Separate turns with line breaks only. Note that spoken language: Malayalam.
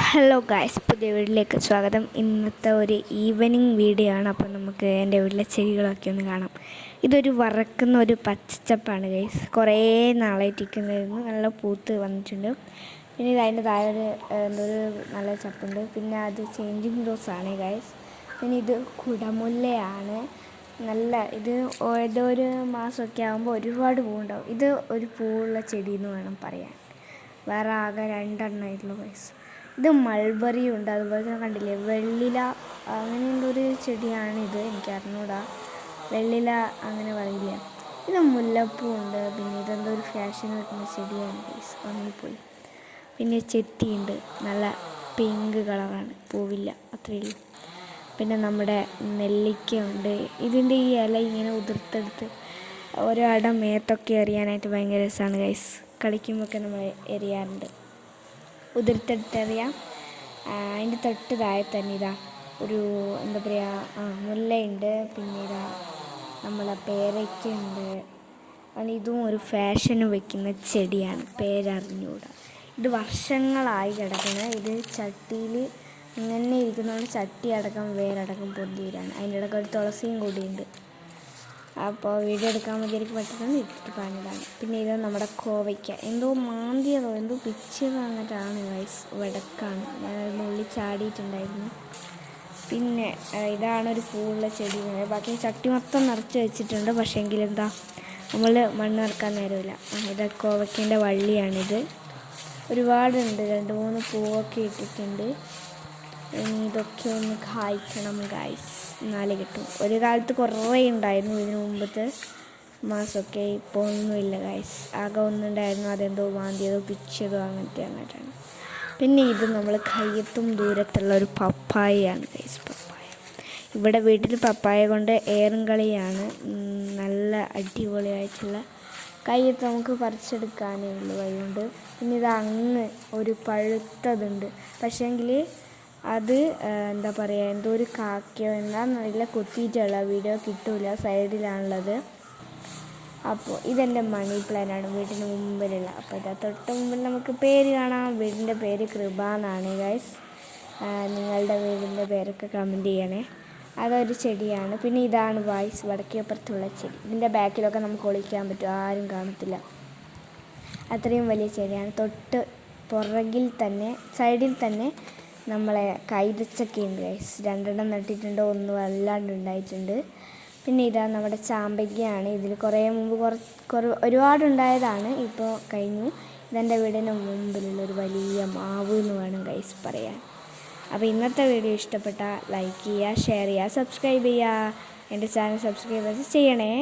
ഹലോ ഗായ്സ്, പുതിയ വീട്ടിലേക്ക് സ്വാഗതം. ഇന്നത്തെ ഒരു ഈവനിങ് വീഡിയോ ആണ്. അപ്പോൾ നമുക്ക് എൻ്റെ വീട്ടിലെ ചെടികളൊക്കെ ഒന്ന് കാണാം. ഇതൊരു വറക്കുന്ന ഒരു പച്ചച്ചപ്പാണ് ഗൈസ്. കുറേ നാളായിട്ടിരിക്കുന്നതായിരുന്നു, നല്ല പൂത്ത് വന്നിട്ടുണ്ട്. പിന്നെ ഇത് അതിൻ്റെ താഴെ എന്തൊരു നല്ല ചപ്പുണ്ട്. പിന്നെ അത് ചേഞ്ചിങ് റോസാണ് ഗൈസ്. പിന്നെ ഇത് കുടമുല്ലയാണ്. ഇത് ഏതോ ഒരു മാസമൊക്കെ ആകുമ്പോൾ ഒരുപാട് പൂവുണ്ടാവും. ഇത് ഒരു പൂവുള്ള ചെടി എന്ന് വേണം പറയാൻ. വേറെ ആകെ 2 എണ്ണമായിട്ടുള്ളൂ ഗൈസ്. ഇത് മൾബറിയും ഉണ്ട്, അതുപോലെ തന്നെ കണ്ടില്ലേ വെള്ളില, അങ്ങനെ എന്തൊരു ചെടിയാണിത്, എനിക്ക് അറിഞ്ഞൂടാ. വെള്ളില അങ്ങനെ പറയില്ല. ഇത് മുല്ലപ്പൂ ഉണ്ട്. പിന്നെ ഇതെന്തോ ഒരു ഫാഷൻ വെക്കുന്ന ചെടിയാണ് ഗൈസ്, ഉണങ്ങിപ്പോയി. പിന്നെ ചെത്തിയുണ്ട്, നല്ല പിങ്ക് കളറാണ്, പൂവില്ല, അത്രയേ ഉള്ളൂ. പിന്നെ നമ്മുടെ നെല്ലിക്കയുണ്ട്. ഇതിൻ്റെ ഈ ഇല ഇങ്ങനെ ഉതിർത്തെടുത്ത് ഒരാടെ മേത്തൊക്കെ എറിയാനായിട്ട് ഭയങ്കര രസമാണ് ഗൈസ്. കളിക്കുമ്പോഴൊക്കെ നമ്മൾ എറിയാറുണ്ട്, ഉതിർത്തെടുത്തെറിയാം. അതിൻ്റെ തൊട്ട് താഴെ തന്നെ ഇതാ ഒരു എന്താ പറയുക, മുല്ലയുണ്ട്. പിന്നെ ഇതാ നമ്മളെ പേരയ്ക്കുണ്ട്. ഇതും ഒരു ഫാഷന് വെക്കുന്ന ചെടിയാണ്, പേരറിഞ്ഞൂടാ. ഇത് വർഷങ്ങളായി കിടക്കുന്നത്. ഇത് ചട്ടിയിൽ ഇങ്ങനെ ഇരിക്കുന്നതുകൊണ്ട് ചട്ടി അടക്കം വേരടക്കം പൊന്തി വരാണ്. അതിൻ്റെ ഇടയ്ക്ക് ഒരു തുളസിയും കൂടിയുണ്ട്. അപ്പോൾ വീഡിയോ എടുക്കാൻ വേണ്ടി എനിക്ക് പെട്ടെന്ന് ഇട്ടിട്ട് പറഞ്ഞതാണ്. പിന്നെ ഇത് നമ്മുടെ കോവയ്ക്ക, എന്തോ മാന്തിയതോ എന്തോ പിച്ചത് വന്നിട്ടാണ് വയസ്സ് വെടക്കാണ്. ഞാനത് ഉള്ളിൽ ചാടിയിട്ടുണ്ടായിരുന്നു. പിന്നെ ഇതാണൊരു പൂവുള്ള ചെടി. ബാക്കി ചട്ടി മൊത്തം നിറച്ച് വെച്ചിട്ടുണ്ട്. പക്ഷേ എങ്കിലെന്താ, നമ്മൾ മണ്ണ് നിറക്കാൻ നേരമില്ല. ഇത് കോവയ്ക്കേൻ്റെ വള്ളിയാണിത്. ഒരുപാടുണ്ട്, 2-3 പൂവൊക്കെ ഇട്ടിട്ടുണ്ട്. ഇതൊക്കെ ഒന്ന് കായ്ക്കണം ഗായ്സ്, എന്നാലേ കിട്ടും. ഒരു കാലത്ത് കുറേ ഉണ്ടായിരുന്നു, ഇതിന് മുമ്പത്തെ മാസമൊക്കെ. ഇപ്പോൾ ഒന്നുമില്ല ഗായ്സ്, ആകെ ഒന്നുണ്ടായിരുന്നു. അതെന്തോ മാന്തിയതോ പിച്ചതോ അങ്ങനത്തെയാണ്. പിന്നെ ഇത് നമ്മൾ കയ്യെത്തും ദൂരത്തുള്ള ഒരു പപ്പായയാണ് ഗായ്സ്. പപ്പായ ഇവിടെ വീട്ടിൽ പപ്പായ കൊണ്ട് ഏറും കളിയാണ്. നല്ല അടിപൊളിയായിട്ടുള്ള കയ്യത്ത് നമുക്ക് പറിച്ചെടുക്കാനേ ഉള്ളൂ അതുകൊണ്ട്. പിന്നെ ഇത് അങ്ങ് ഒരു പഴുത്തതുണ്ട്, പക്ഷേങ്കിൽ അത് എന്താ പറയുക, എന്തോ ഒരു കാക്കയോ എന്താണെന്നറിയില്ല, കൊത്തിയിട്ടുള്ള വീഡിയോ കിട്ടില്ല, സൈഡിലാണുള്ളത്. അപ്പോൾ ഇതെൻ്റെ മണി പ്ലാന്റാണ്, വീട്ടിന് മുമ്പിലുള്ള. അപ്പോൾ ഇതാ തൊട്ട് മുമ്പിൽ നമുക്ക് പേര് കാണാം. വീടിൻ്റെ പേര് കൃപ എന്നാണ് ഗൈസ്. നിങ്ങളുടെ വീടിൻ്റെ പേരൊക്കെ കമൻറ്റ് ചെയ്യണേ. അതൊരു ചെടിയാണ്. പിന്നെ ഇതാണ് വായ്സ് വടക്കേപ്പുറത്തുള്ള ചെടി. ഇതിൻ്റെ ബാക്കിലൊക്കെ നമുക്ക് ഒളിക്കാൻ പറ്റും, ആരും കാണത്തില്ല, അത്രയും വലിയ ചെടിയാണ്. തൊട്ട് പുറകിൽ തന്നെ സൈഡിൽ തന്നെ നമ്മളെ കൈതച്ചക്കയുണ്ട് ഗൈസ്. 2 നട്ടിട്ടുണ്ട്, 1 അല്ലാണ്ട് ഉണ്ടായിട്ടുണ്ട്. പിന്നെ ഇതാ നമ്മുടെ ചാമ്പയ്ക്കയാണ്. ഇതിൽ കുറേ മുമ്പ് ഒരുപാടുണ്ടായതാണ്, ഇപ്പോൾ കഴിഞ്ഞു. ഇതെൻ്റെ വീടിന് മുമ്പിലുള്ളൊരു വലിയ മാവ് എന്ന് വേണം ഗൈസ് പറയാൻ. അപ്പോൾ ഇന്നത്തെ വീഡിയോ ഇഷ്ടപ്പെട്ടാൽ ലൈക്ക് ചെയ്യുക, ഷെയർ ചെയ്യുക, സബ്സ്ക്രൈബ് ചെയ്യുക. എൻ്റെ ചാനൽ സബ്സ്ക്രൈബ് ചെയ്യണേ.